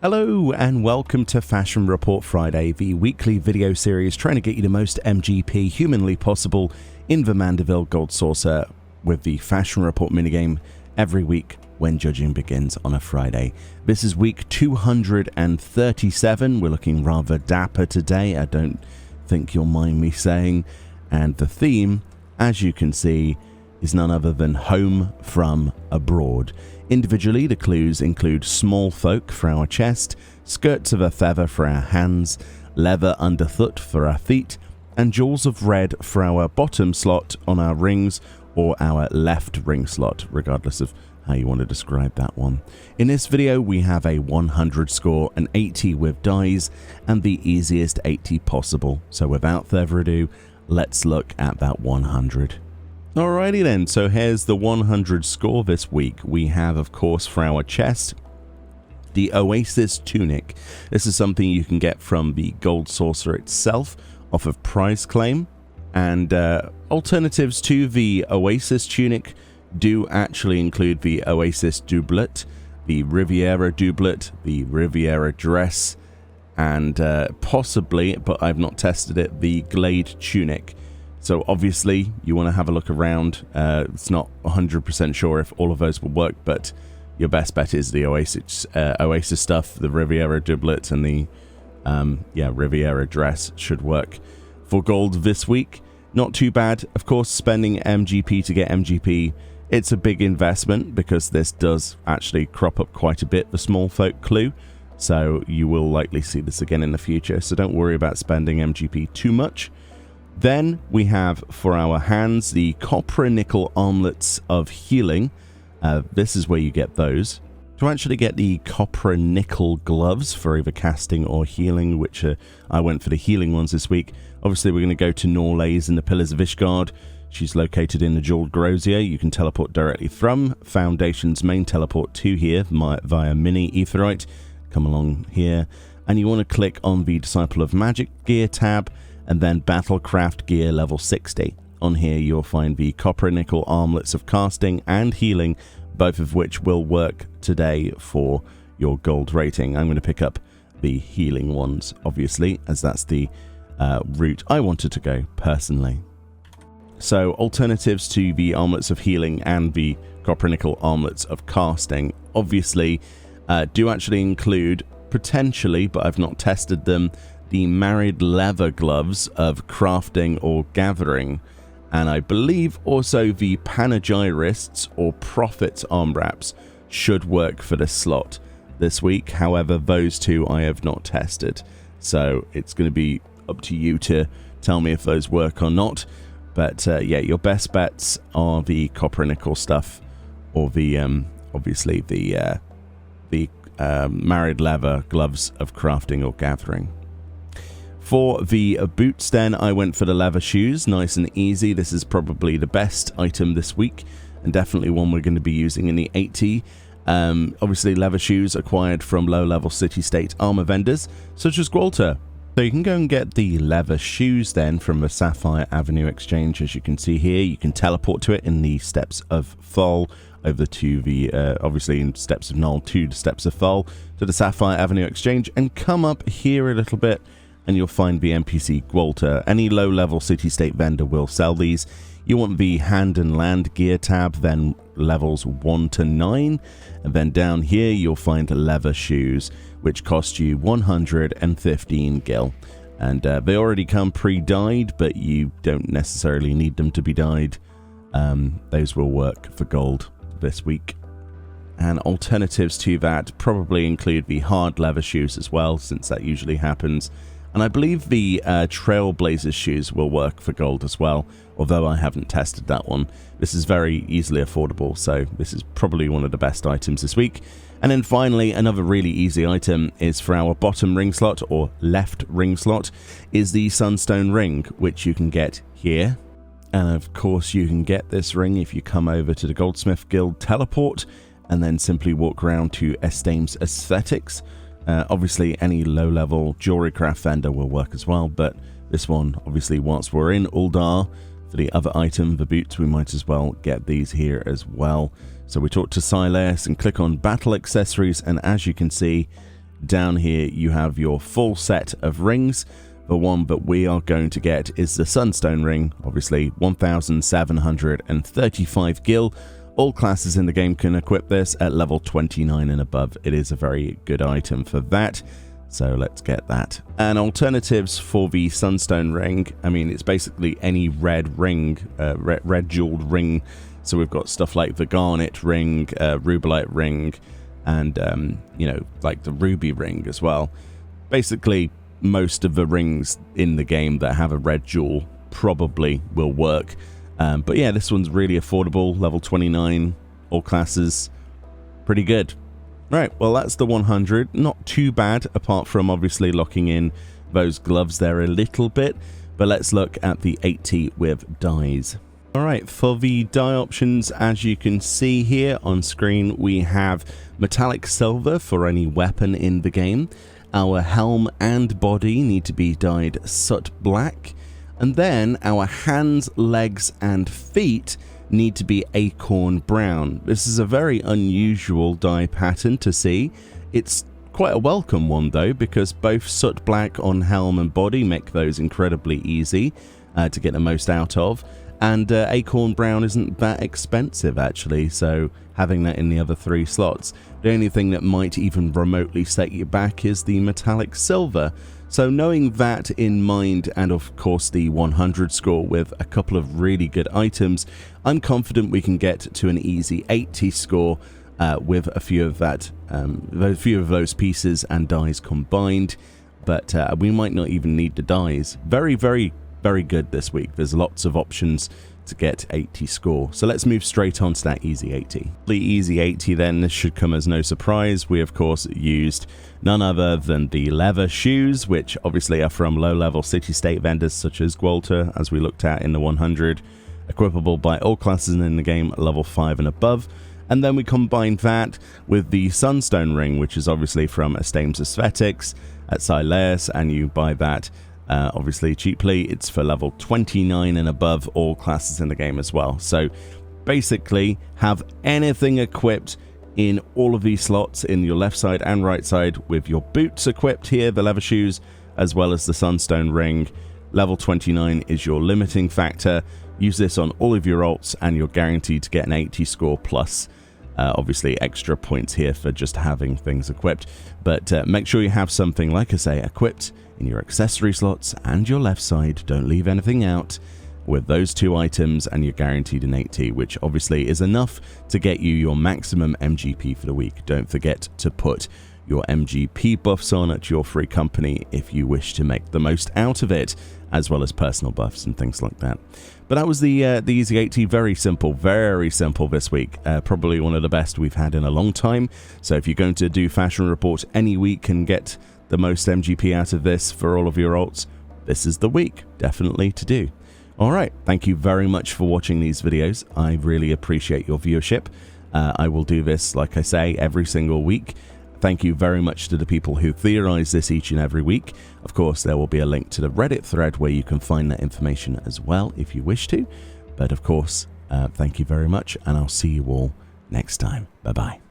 Hello and welcome to Fashion Report Friday, the weekly video series trying to get you the most MGP humanly possible in the Mandeville Gold Saucer with the Fashion Report minigame every week when judging begins on a Friday. This is week 237. We're looking rather dapper today, I don't think you'll mind me saying, and the theme, as you can see, is none other than home from abroad. Individually, the clues include small folk for our chest, skirts of a feather for our hands, leather underfoot for our feet, and jewels of red for our bottom slot on our rings or our left ring slot, regardless of how you want to describe that one. In this video, we have a 100 score, an 80 with dies, and the easiest 80 possible. So without further ado, let's look at that 100. Alrighty then, so here's the 100 score this week. We have, of course, for our chest, the Oasis Tunic. This is something you can get from the Gold Saucer itself off of prize claim. And alternatives to the Oasis Tunic do actually include the Oasis Doublet, the Riviera Doublet, the Riviera Dress, and possibly, but I've not tested it, the Glade Tunic. So obviously you want to have a look around. It's not 100% sure if all of those will work, but your best bet is the Oasis stuff, the Riviera Doublet, and the Riviera Dress should work for gold this week. Not too bad. Of course, spending MGP to get MGP, it's a big investment because this does actually crop up quite a bit, the small folk clue. So you will likely see this again in the future. So don't worry about spending MGP too much. Then we have for our hands the copper nickel armlets of healing. This is where you get those. To actually get the copper nickel gloves for either casting or healing, which I went for the healing ones this week. Obviously we're going to go to Norlays in the Pillars of Ishgard. She's located in the Jeweled Grosier. You can teleport directly from Foundation's main teleport to here via Mini Aetheryte. Come along here and you want to click on the Disciple of Magic gear tab, and then Battlecraft gear level 60. On here you'll find the copper nickel armlets of casting and healing, both of which will work today for your gold rating. I'm going to pick up the healing ones, obviously, as that's the route I wanted to go personally. So alternatives to the armlets of healing and the copper nickel armlets of casting, obviously, do actually include, potentially, but I've not tested them, the married leather gloves of crafting or gathering, and I believe also the panegyrists or prophet arm wraps should work for this slot this week. However, those two I have not tested, so it's going to be up to you to tell me if those work or not. But yeah, your best bets are the copper nickel stuff or the obviously the married leather gloves of crafting or gathering. For the boots then, I went for the leather shoes, nice and easy. This is probably the best item this week, and definitely one we're going to be using in the 80. Obviously, leather shoes acquired from low-level city-state armor vendors, such as Gwalter. So you can go and get the leather shoes then from the Sapphire Avenue Exchange. As you can see here, you can teleport to it in the Steps of Thol, over to the, obviously in Steps of Null to the Steps of Thol, to the Sapphire Avenue Exchange, and come up here a little bit, and you'll find the NPC Gwalter. Any low-level city-state vendor will sell these. You want the Hand and Land gear tab, then levels 1 to 9, and then down here you'll find leather shoes, which cost you 115 gil. And they already come pre-dyed, but you don't necessarily need them to be dyed. Those will work for gold this week. And alternatives to that probably include the hard leather shoes as well, since that usually happens. And I believe the Trailblazer shoes will work for gold as well, although I haven't tested that one. This is very easily affordable, so this is probably one of the best items this week. And then finally, another really easy item is for our bottom ring slot, or left ring slot, is the Sunstone ring, which you can get here. And of course you can get this ring if you come over to the Goldsmith Guild teleport, and then simply walk around to Estame's Aesthetics. Obviously, any low-level jewelry craft vendor will work as well, but this one, obviously, once we're in Uldar, for the other item, the boots, we might as well get these here as well. So we talk to Silas and click on Battle Accessories, and as you can see, down here you have your full set of rings. The one that we are going to get is the Sunstone Ring, obviously 1735 gil. All classes in the game can equip this at level 29 and above. It is a very good item for that, so let's get that. And alternatives for the Sunstone Ring, I mean, it's basically any red ring, red jeweled ring. So we've got stuff like the Garnet Ring, Rubelite Ring, and, you know, like the Ruby Ring as well. Basically, most of the rings in the game that have a red jewel probably will work. But yeah, this one's really affordable, level 29, all classes, pretty good. Right, well that's the 100, not too bad, apart from obviously locking in those gloves there a little bit. But let's look at the 80 with dies. Alright, for the die options, as you can see here on screen, we have metallic silver for any weapon in the game. Our helm and body need to be dyed soot black. And then our hands, legs, and feet need to be acorn brown. This is a very unusual dye pattern to see. It's quite a welcome one though, because both soot black on helm and body make those incredibly easy to get the most out of. And acorn brown isn't that expensive actually, so having that in the other 3 slots. The only thing that might even remotely set you back is the metallic silver. So knowing that in mind, and of course the 100 score with a couple of really good items, I'm confident we can get to an easy 80 score with a few of those pieces and dies combined. But we might not even need the dies. Very, very good this week. There's lots of options to get 80 score. So let's move straight on to that easy 80. The easy 80 then, this should come as no surprise. We of course used none other than the leather shoes, which obviously are from low-level city-state vendors such as Gwalter, as we looked at in the 100, equipable by all classes in the game level 5 and above. And then we combined that with the Sunstone Ring, which is obviously from Estames Aesthetics at Sileus, and you buy that obviously cheaply. It's for level 29 and above, all classes in the game as well. So basically have anything equipped in all of these slots in your left side and right side, with your boots equipped here, the leather shoes, as well as the Sunstone Ring. Level 29 is your limiting factor. Use this on all of your alts and you're guaranteed to get an 80 score plus. Obviously extra points here for just having things equipped, but make sure you have something, like I say, equipped in your accessory slots and your left side. Don't leave anything out with those 2 items and you're guaranteed an 80, which obviously is enough to get you your maximum MGP for the week. Don't forget to put your MGP buffs on at your free company if you wish to make the most out of it, as well as personal buffs and things like that. But that was the Easy 80. Very simple this week. Probably one of the best we've had in a long time. So if you're going to do Fashion Report any week and get the most MGP out of this for all of your alts, this is the week definitely to do. Alright, thank you very much for watching these videos. I really appreciate your viewership. I will do this, like I say, every single week. Thank you very much to the people who theorize this each and every week. Of course, there will be a link to the Reddit thread where you can find that information as well if you wish to. But of course, thank you very much, and I'll see you all next time. Bye-bye.